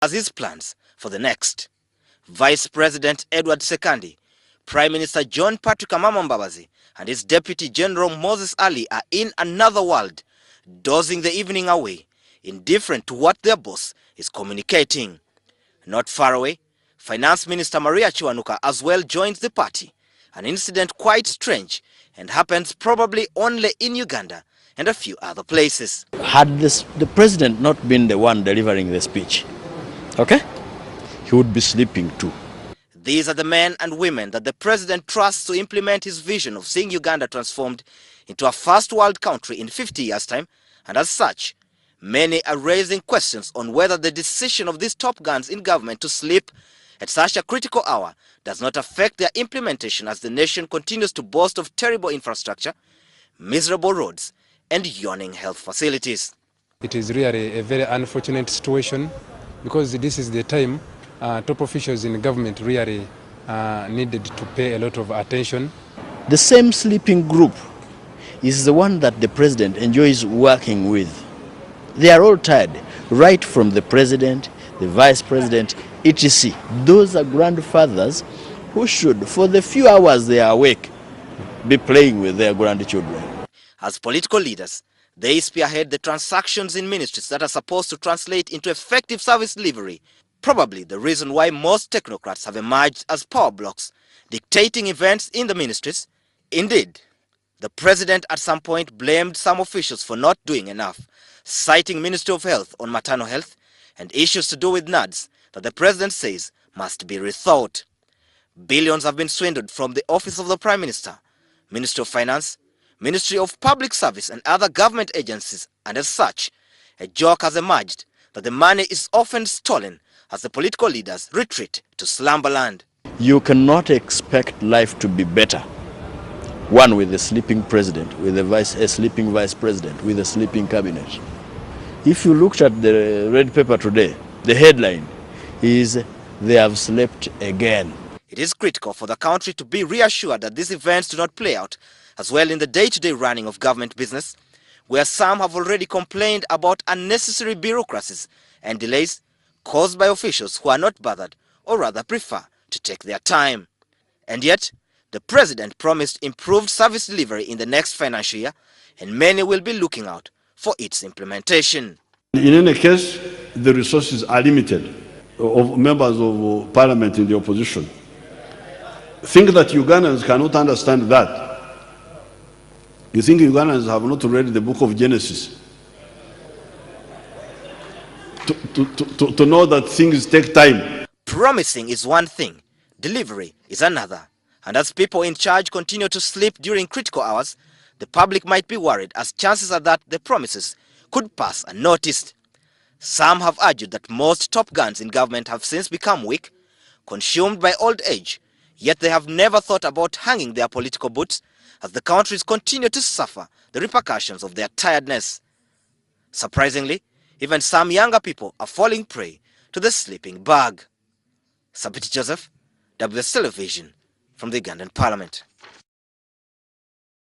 as his plans for the next. Vice President Edward Sekandi, Prime Minister John Patrick Amama Mbabazi, and his Deputy General Moses Ali are in another world, dozing the evening away, indifferent to what their boss is communicating. Not far away, Finance Minister Maria Chiwanuka as well joins the party, an incident quite strange and happens probably only in Uganda and a few other places. Had the president not been the one delivering the speech, okay, he would be sleeping too. These are the men and women that the president trusts to implement his vision of seeing Uganda transformed into a first world country in 50 years' time, and as such, many are raising questions on whether the decision of these top guns in government to sleep at such a critical hour does not affect their implementation as the nation continues to boast of terrible infrastructure, miserable roads, and yawning health facilities. It is really a very unfortunate situation because this is the time top officials in government really needed to pay a lot of attention. The same sleeping group is the one that the president enjoys working with. They are all tired, right from the president, the vice president, etc. Those are grandfathers who should, for the few hours they are awake, be playing with their grandchildren. As political leaders, they spearhead the transactions in ministries that are supposed to translate into effective service delivery. Probably the reason why most technocrats have emerged as power blocks, dictating events in the ministries. Indeed, the president at some point blamed some officials for not doing enough, citing Ministry of Health on maternal health and issues to do with NADS that the president says must be rethought. Billions have been swindled from the Office of the Prime Minister, Ministry of Finance, Ministry of Public Service and other government agencies, and as such, a joke has emerged that the money is often stolen as the political leaders retreat to slumberland. You cannot expect life to be better. One with a sleeping president, with a sleeping vice president, with a sleeping cabinet. If you looked at the red paper today, the headline is, "They have slept again." It is critical for the country to be reassured that these events do not play out as well in the day-to-day running of government business, where some have already complained about unnecessary bureaucracies and delays caused by officials who are not bothered or rather prefer to take their time. And yet, the president promised improved service delivery in the next financial year, and many will be looking out for its implementation. In any case, the resources are limited of members of parliament in the opposition. Think that Ugandans cannot understand that. You think Ugandans have not read the book of Genesis to know that things take time? Promising is one thing, delivery is another. And as people in charge continue to sleep during critical hours, the public might be worried as chances are that the promises could pass unnoticed. Some have argued that most top guns in government have since become weak, consumed by old age, yet they have never thought about hanging their political boots as the countries continue to suffer the repercussions of their tiredness. Surprisingly, even some younger people are falling prey to the sleeping bug. Sabiti Joseph, WS Television, from the Ugandan Parliament.